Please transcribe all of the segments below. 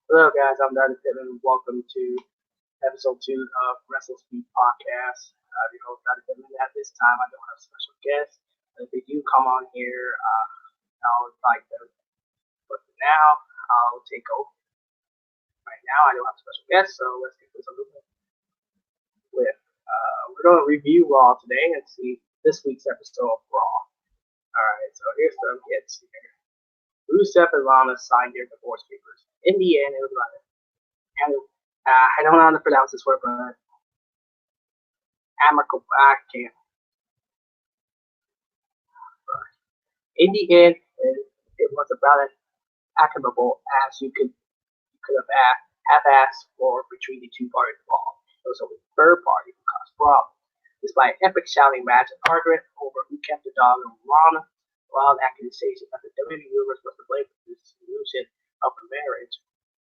Hello, guys. I'm Dr. Pittman. Welcome to episode 2 of WrestleSpeak podcast. Your host, Dr. Pittman. At this time, I don't have special guests. If they do come on here, I'll invite them. But for now, I'll take over. Right now, I don't have special guests, so let's get this over with. We're going to review Raw today and see this week's episode of Raw. Alright, so here's some hits here. Rusev and Lana signed their divorce papers. In the end, it was about it. And I don't know how to pronounce this word, but amicable. I can't. But in the end, it was about as amicable as you could have asked for between the two parties involved. It was only the third party who caused problems. Despite an epic shouting match and argument over who kept the dog on Lana, wild accusations that the WWE Universe was to blame for the solution of the marriage.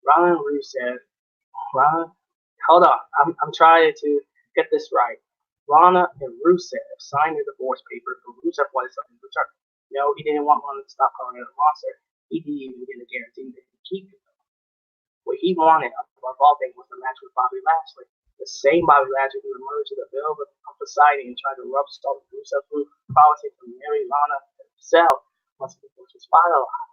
Ron and Rusev, hold on, I'm trying to get this right. Lana and Rusev signed the divorce papers, but Rusev wanted something in return. No, he didn't want Lana to stop calling her a monster. He didn't even get a guarantee that he'd keep it. What he wanted, above all things, was a match with Bobby Lashley. The same Bobby Lashley who emerged to the velvet of society and tried to rub salt in Rusev through, promising to marry Lana himself once the divorce was finalized.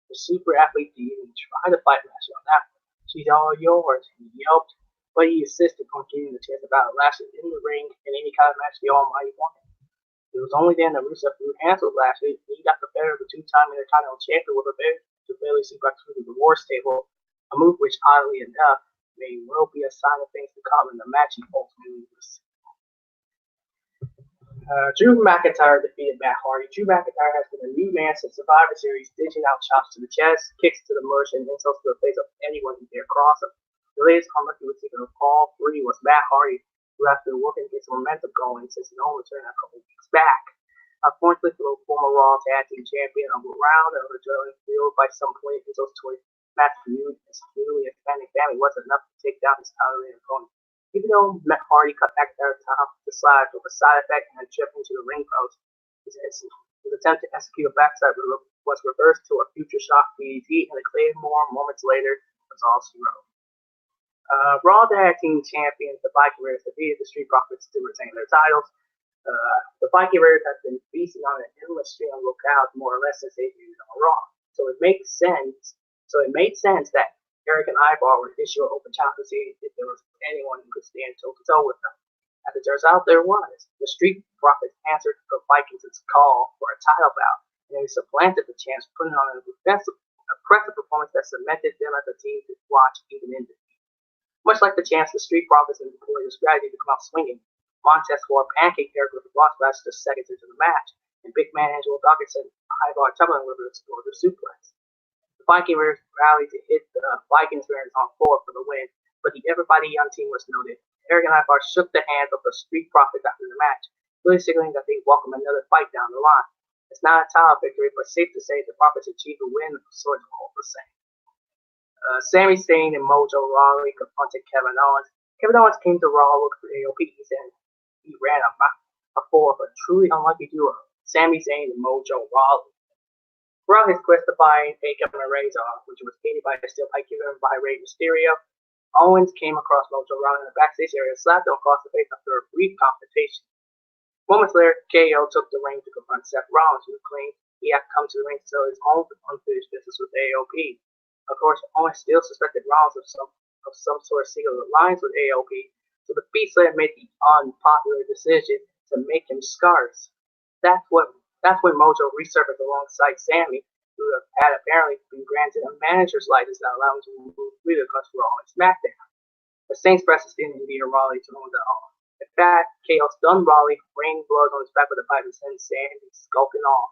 The super athlete didn't even try to fight Lashley on that one. She's all yours, he yelped, but he insisted on getting the chance to battle Lashley in the ring in any kind of match the Almighty wanted. It was only then that Rusev threw hands with Lashley, and he got the better of the two-time Intercontinental Champion with a barely suplex through the divorce table, a move which, oddly enough, may well be a sign of things to come in the match he ultimately was. Drew McIntyre defeated Matt Hardy. Drew McIntyre has been a new man since Survivor Series, dishing out chops to the chest, kicks to the mush, and insults to the face of anyone who dare cross him. The latest unlucky receiver of all three was Matt Hardy, who has been working to get some momentum going since his own return a couple weeks back. Unfortunately for the former Raw Tag Team Champion of Round and adrenaline fueled by some point in those toys, Matt feud and his newly expanding family wasn't enough to take down his towering opponent. Even though Matt Hardy cut McIntyre's top the slide with a side effect and a trip into the ring post, his attempt to execute a backside was reversed to a future shock DDT, and the Claymore moments later was all she wrote. Raw Tag Team Champions, the Viking Raiders, defeated the Street Profits to retain their titles. The Viking Raiders have been feasting on an endless string of locales more or less since they debuted on Raw. So it made sense that Eric and Ivar would issue an open challenge to see if there was anyone who could stand toe-to-toe with them. As it turns out, there was. The Street Profits answered the Vikings' call for a title bout, and they supplanted the chance, putting on an impressive performance that cemented them as a team to watch even in defeat. Much like the chance, the Street Profits employed a strategy to come out swinging. Montez wore a pancake haircut with the block splash just seconds into the match, and Big Man Angelo Dawkins sent Ivar tumbling with an explosive suplex. The Viking Raiders rallied to hit the Vikings Raiders on forward for the win, but everybody on team was noted. Eric and Ivar shook the hands of the Street Profits after the match, really signaling that they welcome another fight down the line. It's not a title victory, but safe to say the Profits achieved a win of sorts all the same. Sami Zayn and Mojo Rawley confronted Kevin Owens. Kevin Owens came to Raw looking for AOP, and he ran a four of a truly unlucky duo, Sami Zayn and Mojo Rawley. Throughout his quest to find a Kevin Razor, which was aided by a steel pipe given by Rey Mysterio, Owens came across Mojo Rawley in the backstage area and slapped him across the face after a brief confrontation. Moments later, KO took the ring to confront Seth Rollins, who claimed he had come to the ring to sell his own unfinished business with AOP. Of course, Owens still suspected Rollins of some sort of secret alliance with AOP, so the Beast Slayer made the unpopular decision to make him scarce. That's when Mojo resurfaced alongside Sami, who had apparently been granted a manager's license that allowed him to move freely across Raw and SmackDown. The Saints presses didn't need a Rawley to Owens at all. In fact, KO stunned Rawley, raining blood on his back with a pipe and sent Sami skulking off.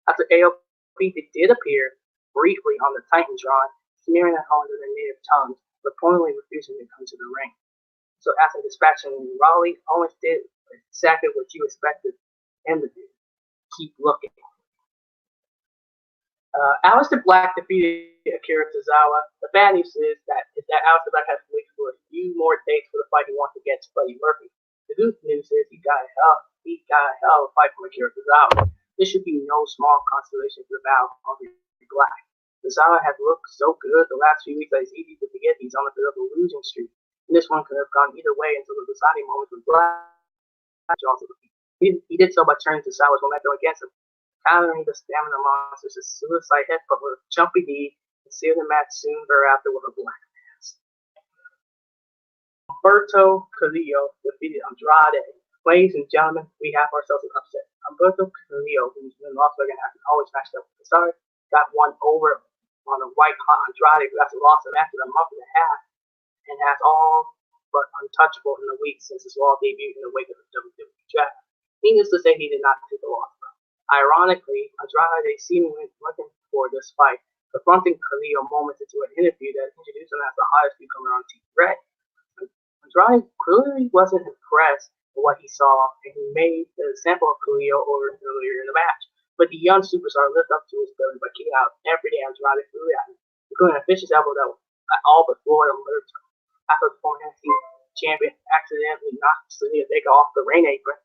After AOP did appear briefly on the Titantron, smearing at Owens with their native tongues, but pointedly refusing to come to the ring. So after dispatching Rawley, Owens did exactly what you expected him to do. Keep looking. Aleister Black defeated Akira Tozawa. The bad news is that Aleister Black has to wait for a few more dates for the fight he wants against Buddy Murphy. The good news is he got a hell of a fight from Akira Tozawa. This should be no small consolation for the battle of Black. Cesaro has looked so good the last few weeks that it's easy to forget he's on a bit of a losing streak. And this one could have gone either way until the deciding moment when Black also he did so by turning Cesaro's momentum against him, countering the stamina monsters' a suicide headbutt with a jumpy knee and sealed the match soon thereafter with a black mass. Humberto Carrillo defeated Andrade. Ladies and gentlemen, we have ourselves an upset. Humberto Carrillo, who's been Las Vegas has always matched up with Cesaro, got one over on a white hot Andrade who has lost him after a month and a half and has all but untouchable in the week since his Raw debut in the wake of the WWE draft. Needless to say, he did not take the loss. Ironically, Andrade seemingly looking for this fight, confronting Carrillo moments into an interview that introduced him as the hottest newcomer on TV Red. Andrade clearly wasn't impressed with what he saw, and he made the sample of Carrillo earlier in the match. But the young superstar lived up to his billing by kicking out every day Andrade threw at him, including a vicious elbow that all but Florida murdered him. After the former NXT champion accidentally knocked Selena Vega off the ring apron,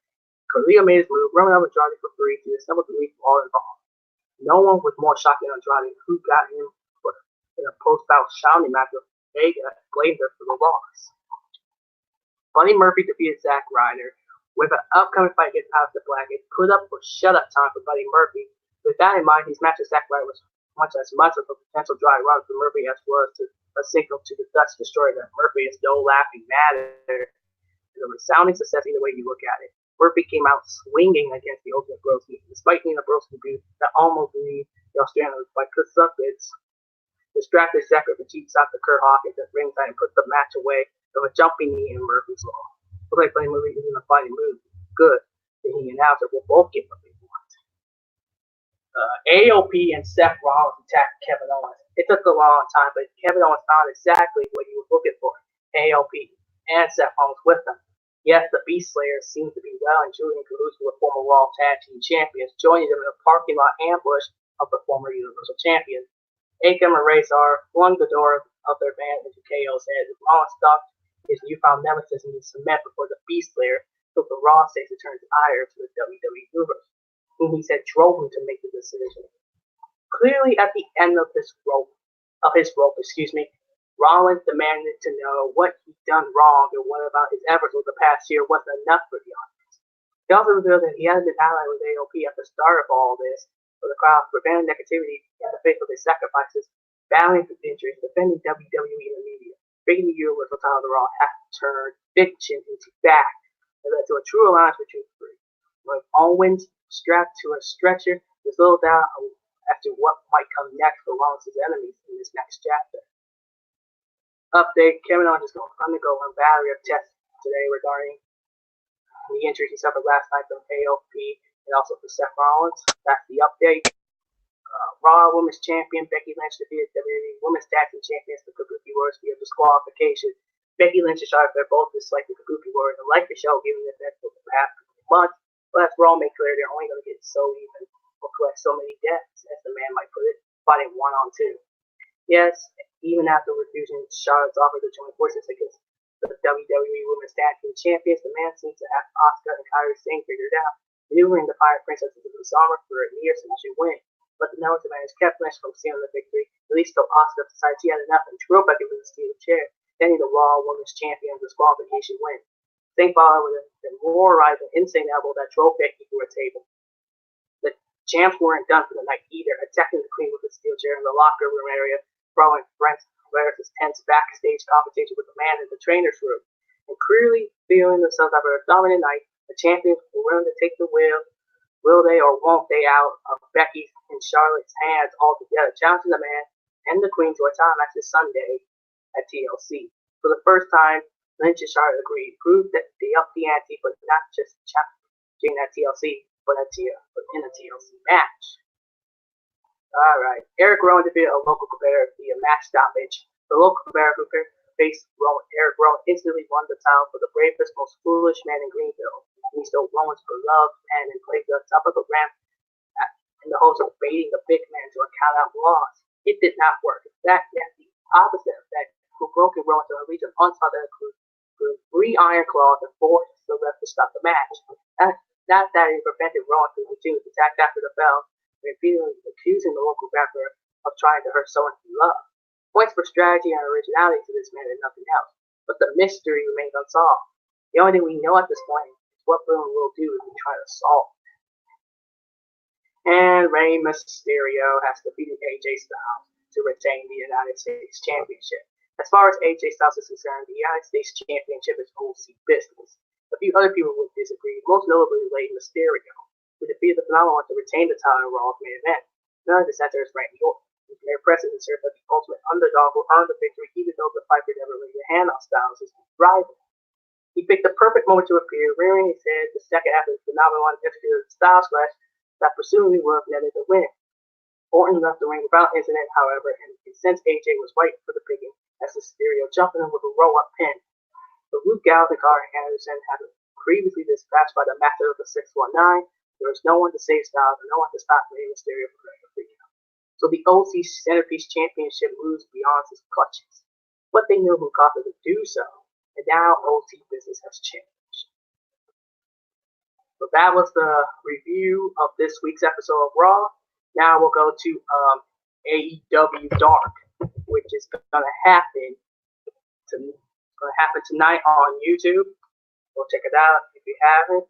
Carrillo made his move, running up Andrade for free to assemble the relief all involved. No one was more shocked than Andrade, who got him in a post-bout shouting match with Vega, blamed her for the loss. Buddy Murphy defeated Zack Ryder. With an upcoming fight against Aleister Black, it put up or shut up time for Buddy Murphy. With that in mind, his match with Zack Ryder was as much of a potential dry run for Murphy as was a signal to the Dutch Destroyer that Murphy is no laughing matter. It was a resounding success either way you look at it. Murphy came out swinging against the Ultimate Broski, despite being a Broski boot that almost lead the Australians by Chris Suckets. Distracted Zack with a cheap shot to Kurt Hawkins at ringside and put the match away with a jumping knee in Murphy's law. Looks like Buddy Murphy isn't a fighting move. Good. The he and Hauser will both get what they want. AOP and Seth Rollins attacked Kevin Owens. It took a long time, but Kevin Owens found exactly what he was looking for. AOP and Seth Rollins with them. Yes, the Beast Slayers seem to be well and truly in cahoots with former Raw Tag Team Champions, joining them in a parking lot ambush of the former Universal Champion. Akam and Razor flung the door of their van into KO's head as Rollins stuck his newfound nemesis in the cement before the Beast Slayer took the Raw stakes to turn his ire to the WWE Universe, whom he said drove him to make the decision. Clearly, at the end of his rope, Rollins demanded to know what he'd done wrong and what about his efforts over the past year wasn't enough for the audience. He also revealed that he hadn't been allied with AOP at the start of all this, for the crowd preventing negativity in the face of his sacrifices, battling for injuries, defending WWE in the media, making the Universal title of the Raw have turned fiction into fact, and led to a true alliance between the three. With Owens strapped to a stretcher, there's little doubt as to what might come next for Rollins' enemies in this next chapter. Update: Kevin Owens is going to undergo a battery of tests today regarding the injury he suffered last night from AOP and also for Seth Rollins. That's the update. Raw Women's Champion Becky Lynch defeated WWE Women's Tag Team Champions the Kabuki Warriors via disqualification. Becky Lynch and Charlotte Flair both disliked the Kabuki Warriors and liked the show given the event for the past months, but as Raw made clear, they're only going to get so even or collect so many deaths, as the man might put it, fighting 1-on-2. Yes, even after refusing Charlotte's offer to join forces against the WWE Women's Tag Team Champions, the man seems to have Asuka and Kairi Sane figured out, maneuvering the Fire Princess into the armor for a near submission win. But the Nelson man has kept Lynch from sealing the victory, at least till Asuka decided she had enough and threw Becky with a steel chair, ending the Raw Women's Champion disqualification win. Sane followed with a demoralizing insane elbow that drove Becky through a table. The champs weren't done for the night either, attacking the Queen with a steel chair in the locker room area, throwing Brent Flair's tense backstage confrontation with the man in the trainer's room. And clearly feeling themselves after a dominant night, the champions were willing to take the wheel. Will they or won't they out of Becky's and Charlotte's hands altogether, challenging the man and the Queen to a title match this Sunday at TLC. For the first time, Lynch and Charlotte agreed, proved that they upped the ante, but not just challenging at TLC, but in a TLC match. Alright, Eric Rowan defeated a local competitor via match stoppage. The local competitor who faced Eric Rowan instantly won the title for the bravest, most foolish man in Greenville. He stole Rowan's beloved pen and played the top of the ramp in the hopes of baiting the big man to a count-out loss. It did not work. That meant the opposite of that, who broke Rowan to a region onslaught that included 3 iron claws and forced the ref to stop the match. Not that it prevented Rowan from continuing to attack after the bell, repeatedly accusing the local grappler of trying to hurt someone he loved. Points for strategy and originality to this man and nothing else. But the mystery remains unsolved. The only thing we know at this point is what Boone will do if we try to solve it. And Rey Mysterio has defeated AJ Styles to retain the United States Championship. As far as AJ Styles is concerned, the United States Championship is OC business. A few other people would disagree, most notably Rey Mysterio, who defeated the Phenomenal to retain the title in Raw's main event. None of the center is Randy Orton. His mere presence asserts that the ultimate underdog will earn the victory even though the fighter never laid a hand on Styles' rival. He picked the perfect moment to appear, rearing his head the second after the Phenomenal executed the Styles Clash that presumably would have netted the win. Orton left the ring without incident, however, and since AJ was right for the picking, as Mysterio jumped in with a roll-up pin. But Luke Gallows and Carl Anderson had previously dispatched by the master of the 619. There was no one to save Styles and no one to stop Rey Mysterio from getting a free count. So the OC Centerpiece Championship moves beyond his clutches. But they knew who caused him to do so, and now OC business has changed. So that was the review of this week's episode of Raw. Now we'll go to AEW Dark, which is going to happen tonight on YouTube. Go check it out if you haven't.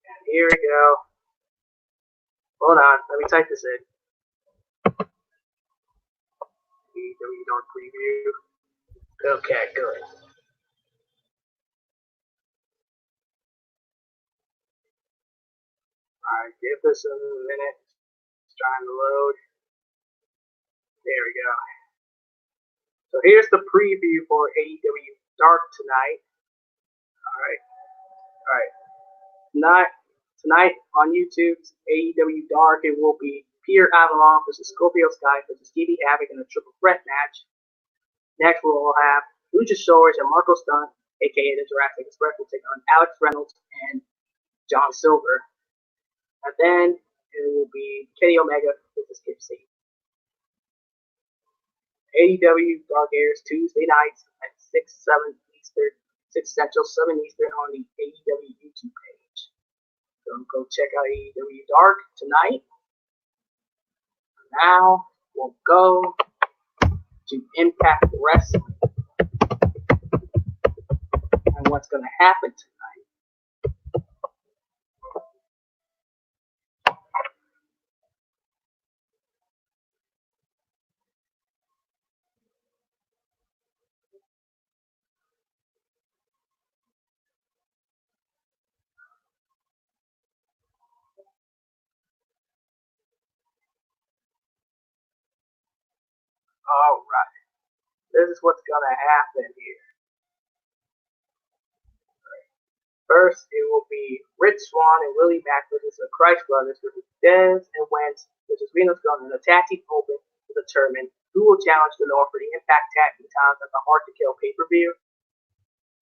And here we go. Hold on, let me type this in. AEW Dark preview. Okay, good. Alright, give this a minute. It's trying to load. There we go. So here's the preview for AEW Dark tonight. Alright. Tonight on YouTube's AEW Dark, it will be Peter Avalon versus Scorpio Sky versus Stevie Havoc in a triple threat match. Next, we'll have Luchasaurus and Marco Stunt, aka the Jurassic Express, will take on Alex Reynolds and John Silver. And then it will be Kenny Omega versus Kip Sabian. AEW Dark airs Tuesday nights at 6 Central, 7 Eastern on the AEW YouTube page. So go check out AEW Dark tonight. Now we'll go to Impact Wrestling and what's going to happen tonight. Alright, this is what's going to happen here. First, it will be Rich Swann and Willie Mack versus the Christ Brothers versus Dez and Wentz versus Reno Scum in a tag team open to determine who will challenge the North for the Impact Tag Team titles at the Hard to Kill pay-per-view.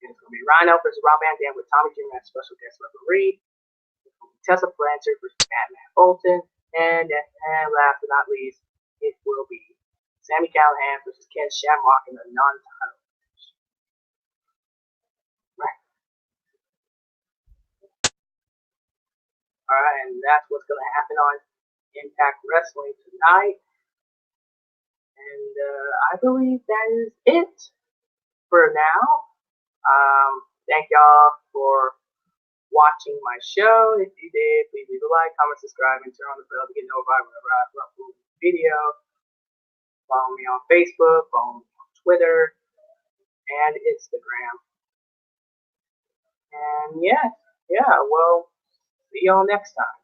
And it's going to be Rhino versus Rob Van Dam with Tommy Dreamer as special guest referee. It's going to be Tessa Blanchard versus Matt Bolton. And last but not least, it will be Sami Callihan versus Ken Shamrock in a non-title match. Right. Alright, and that's what's going to happen on Impact Wrestling tonight. And I believe that is it for now. Thank y'all for watching my show. If you did, please leave a like, comment, subscribe, and turn on the bell to get notified whenever I upload a video. Follow me on Facebook, follow me on Twitter, and Instagram. And yeah, well, see y'all next time.